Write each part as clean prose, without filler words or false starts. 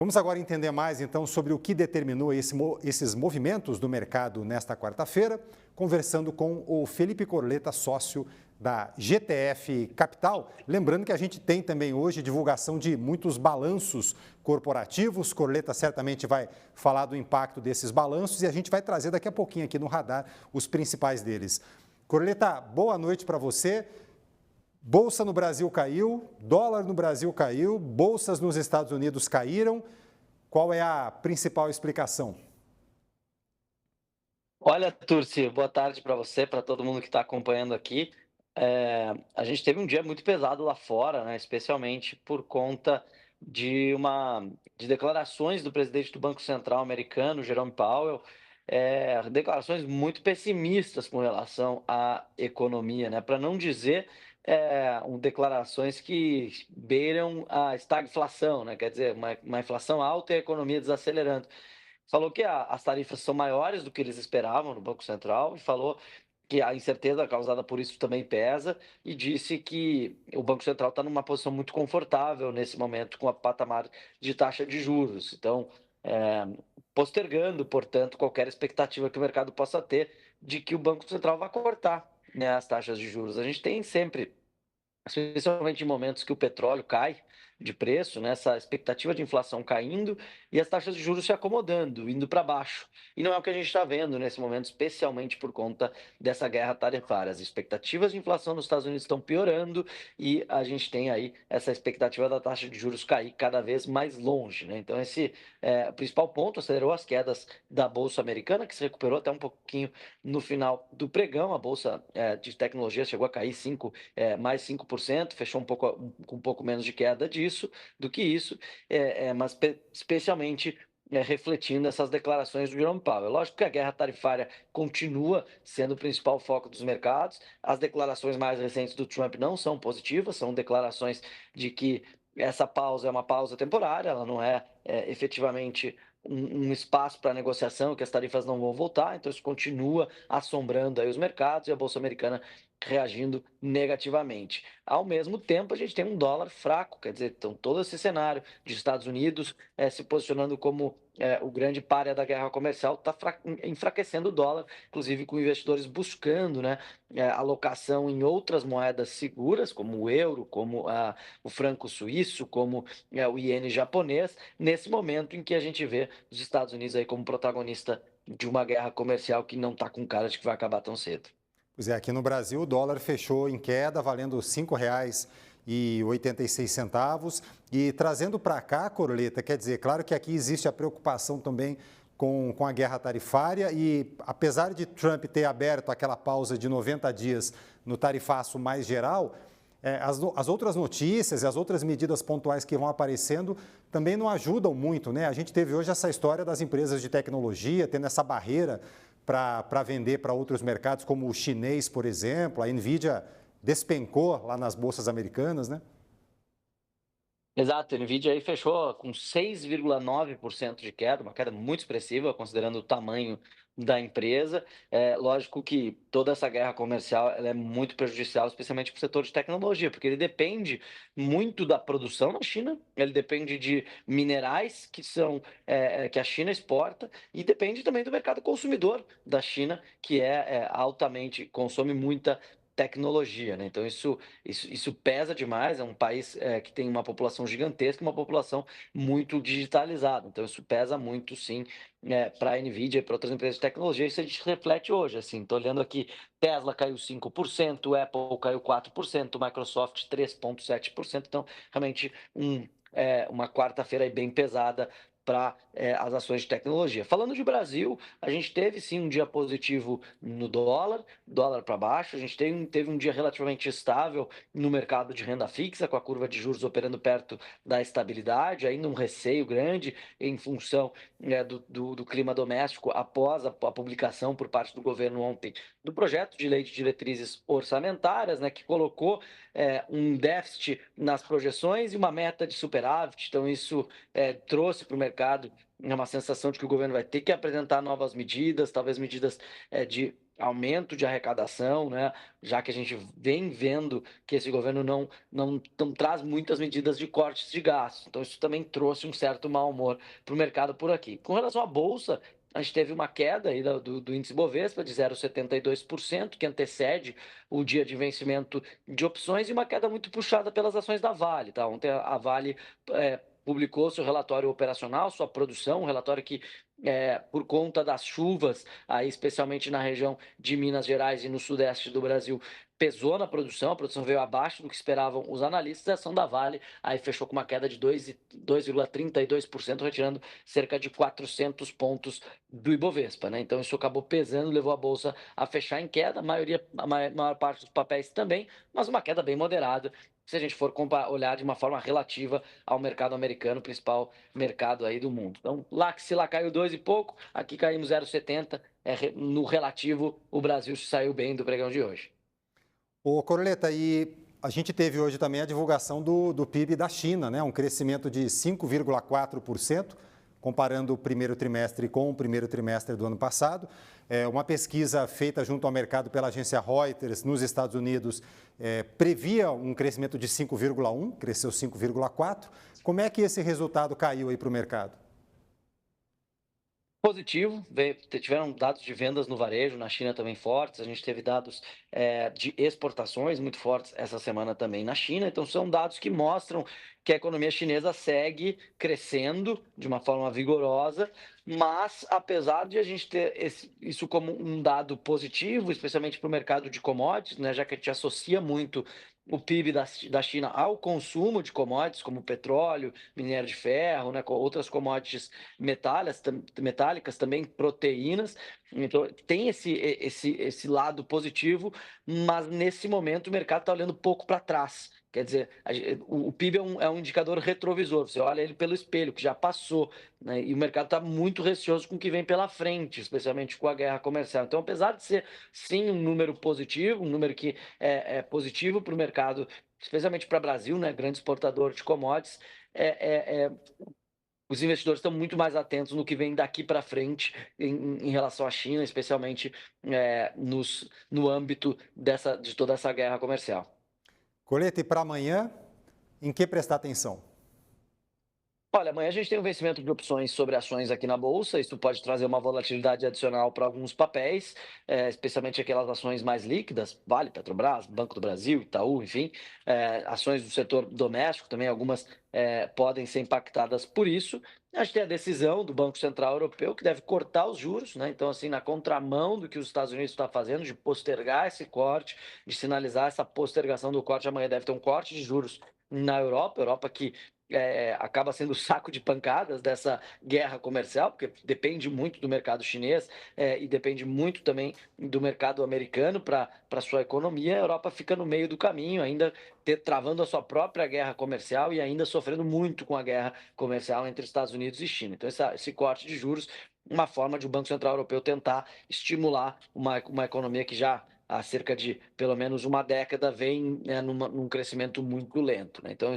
Vamos agora entender mais, então, sobre o que determinou esses movimentos do mercado nesta quarta-feira, conversando com o Felipe Corleta, sócio da GTF Capital. Lembrando que a gente tem também hoje divulgação de muitos balanços corporativos. Corleta certamente vai falar do impacto desses balanços e a gente vai trazer daqui a pouquinho aqui no radar os principais deles. Corleta, boa noite para você. Bolsa no Brasil caiu, dólar no Brasil caiu, bolsas nos Estados Unidos caíram. Qual é a principal explicação? Olha, Turci, boa tarde para você, para todo mundo que está acompanhando aqui. A gente teve um dia muito pesado lá fora, né, especialmente por conta de declarações do presidente do Banco Central americano, Jerome Powell, declarações muito pessimistas com relação à economia, né, para não dizer declarações que beiram a estagflação, né, quer dizer, uma inflação alta e a economia desacelerando. Falou que as tarifas são maiores do que eles esperavam no Banco Central e falou que a incerteza causada por isso também pesa e disse que o Banco Central está numa posição muito confortável nesse momento com a patamar de taxa de juros. Então, eh, postergando, portanto, qualquer expectativa que o mercado possa ter de que o Banco Central vá cortar, né, as taxas de juros. A gente tem sempre, especialmente em momentos que o petróleo cai de preço, né, essa expectativa de inflação caindo e as taxas de juros se acomodando, indo para baixo. E não é o que a gente está vendo nesse momento, especialmente por conta dessa guerra tarifária. As expectativas de inflação nos Estados Unidos estão piorando e a gente tem aí essa expectativa da taxa de juros cair cada vez mais longe, né? Então, esse é o principal ponto, acelerou as quedas da Bolsa Americana, que se recuperou até um pouquinho no final do pregão. A Bolsa de tecnologia chegou a cair mais 5%, fechou com um pouco menos de queda do que isso, mas especialmente refletindo essas declarações do Jerome Powell. Lógico que a guerra tarifária continua sendo o principal foco dos mercados. As declarações mais recentes do Trump não são positivas, são declarações de que essa pausa é uma pausa temporária, ela não é efetivamente um espaço para negociação, que as tarifas não vão voltar, então isso continua assombrando aí os mercados e a Bolsa Americana reagindo negativamente. Ao mesmo tempo, a gente tem um dólar fraco, quer dizer, então todo esse cenário de Estados Unidos se posicionando como o grande pária da guerra comercial está enfraquecendo o dólar, inclusive com investidores buscando, né, alocação em outras moedas seguras, como o euro, como o franco suíço, como o iene japonês, nesse momento em que a gente vê os Estados Unidos aí como protagonista de uma guerra comercial que não está com cara de que vai acabar tão cedo. Pois é, aqui no Brasil o dólar fechou em queda, valendo R$ 5,86. E trazendo para cá, Corleta, quer dizer, claro que aqui existe a preocupação também com a guerra tarifária e apesar de Trump ter aberto aquela pausa de 90 dias no tarifaço mais geral, as outras notícias e as outras medidas pontuais que vão aparecendo também não ajudam muito, né? A gente teve hoje essa história das empresas de tecnologia tendo essa barreira para vender para outros mercados, como o chinês, por exemplo. A Nvidia despencou lá nas bolsas americanas, né? Exato, a Nvidia aí fechou com 6,9% de queda, uma queda muito expressiva, considerando o tamanho da empresa. É lógico que toda essa guerra comercial ela é muito prejudicial, especialmente para o setor de tecnologia, porque ele depende muito da produção na China, ele depende de minerais que a China exporta e depende também do mercado consumidor da China, que altamente, consome muita tecnologia, né? Então isso pesa demais. É um país que tem uma população gigantesca, uma população muito digitalizada. Então isso pesa muito, sim, para a Nvidia e para outras empresas de tecnologia. Isso a gente reflete hoje. Assim, estou olhando aqui, Tesla caiu 5%, Apple caiu 4%, Microsoft 3,7%. Então realmente uma quarta-feira aí bem pesada para as ações de tecnologia. Falando de Brasil, a gente teve sim um dia positivo no dólar para baixo. A gente teve um dia relativamente estável no mercado de renda fixa, com a curva de juros operando perto da estabilidade, ainda um receio grande em função do clima doméstico após a publicação por parte do governo ontem do projeto de lei de diretrizes orçamentárias, né, que colocou um déficit nas projeções e uma meta de superávit. Então isso trouxe para o mercado mercado é uma sensação de que o governo vai ter que apresentar novas medidas, talvez medidas de aumento de arrecadação, né? Já que a gente vem vendo que esse governo não traz muitas medidas de cortes de gastos. Então, isso também trouxe um certo mau humor para o mercado por aqui. Com relação à Bolsa, a gente teve uma queda aí do índice Bovespa de 0,72%, que antecede o dia de vencimento de opções, e uma queda muito puxada pelas ações da Vale. Tá? Ontem a Vale publicou seu relatório operacional, sua produção, um relatório que, por conta das chuvas, aí, especialmente na região de Minas Gerais e no sudeste do Brasil, pesou na produção, a produção veio abaixo do que esperavam os analistas, a ação da Vale aí fechou com uma queda de 2,32%, retirando cerca de 400 pontos do Ibovespa, né? Então isso acabou pesando, levou a Bolsa a fechar em queda, a maior parte dos papéis também, mas uma queda bem moderada, se a gente for olhar de uma forma relativa ao mercado americano, principal mercado aí do mundo. Então, se lá caiu 2 e pouco, aqui caímos 0,70, no relativo, o Brasil saiu bem do pregão de hoje. Ô, Corleta, e a gente teve hoje também a divulgação do PIB da China, né? Um crescimento de 5,4%, comparando o primeiro trimestre com o primeiro trimestre do ano passado. Uma pesquisa feita junto ao mercado pela agência Reuters nos Estados Unidos previa um crescimento de 5,1%, cresceu 5,4%. Como é que esse resultado caiu aí para o mercado? Positivo, tiveram dados de vendas no varejo, na China também fortes, a gente teve dados de exportações muito fortes essa semana também na China, então são dados que mostram que a economia chinesa segue crescendo de uma forma vigorosa, mas apesar de a gente ter isso como um dado positivo, especialmente para o mercado de commodities, né, já que a gente associa muito o PIB da China ao consumo de commodities, como petróleo, minério de ferro, né, outras commodities metálicas, também proteínas. Então, tem esse lado positivo, mas nesse momento o mercado está olhando pouco para trás. Quer dizer, o PIB é um indicador retrovisor, você olha ele pelo espelho, que já passou, né, e o mercado está muito receoso com o que vem pela frente, especialmente com a guerra comercial. Então, apesar de ser, sim, um número positivo, um número que é positivo para o mercado, especialmente para o Brasil, né, grande exportador de commodities, os investidores estão muito mais atentos no que vem daqui para frente em relação à China, especialmente no âmbito de toda essa guerra comercial. Corleta, e para amanhã, em que prestar atenção? Olha, amanhã a gente tem um vencimento de opções sobre ações aqui na Bolsa, isso pode trazer uma volatilidade adicional para alguns papéis, especialmente aquelas ações mais líquidas, Vale, Petrobras, Banco do Brasil, Itaú, enfim, ações do setor doméstico também, algumas podem ser impactadas por isso. A gente tem a decisão do Banco Central Europeu, que deve cortar os juros, né? Então, assim, na contramão do que os Estados Unidos está fazendo, de postergar esse corte, de sinalizar essa postergação do corte, amanhã deve ter um corte de juros na Europa que acaba sendo o saco de pancadas dessa guerra comercial, porque depende muito do mercado chinês e depende muito também do mercado americano para a sua economia. A Europa fica no meio do caminho, ainda travando a sua própria guerra comercial e ainda sofrendo muito com a guerra comercial entre Estados Unidos e China. Então, esse corte de juros, uma forma de o Banco Central Europeu tentar estimular uma economia que já há cerca de pelo menos uma década vem num crescimento muito lento, né? Então,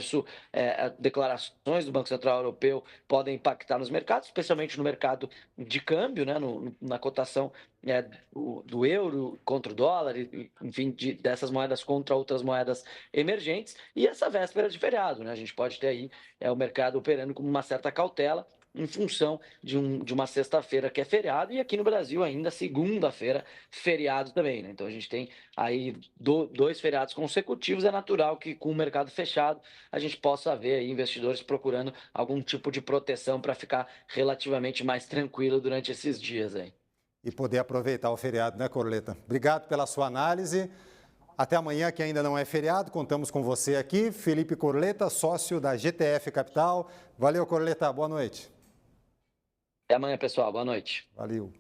declarações do Banco Central Europeu podem impactar nos mercados, especialmente no mercado de câmbio, né? Na cotação do euro contra o dólar, enfim, dessas moedas contra outras moedas emergentes, e essa véspera de feriado, né? A gente pode ter aí o mercado operando com uma certa cautela, em função de uma sexta-feira que é feriado, e aqui no Brasil ainda segunda-feira, feriado também, né? Então a gente tem aí dois feriados consecutivos, é natural que com o mercado fechado a gente possa ver aí investidores procurando algum tipo de proteção para ficar relativamente mais tranquilo durante esses dias aí. E poder aproveitar o feriado, né, Corleta? Obrigado pela sua análise. Até amanhã, que ainda não é feriado, contamos com você aqui. Felipe Corleta, sócio da GTF Capital. Valeu, Corleta. Boa noite. Até amanhã, pessoal. Boa noite. Valeu.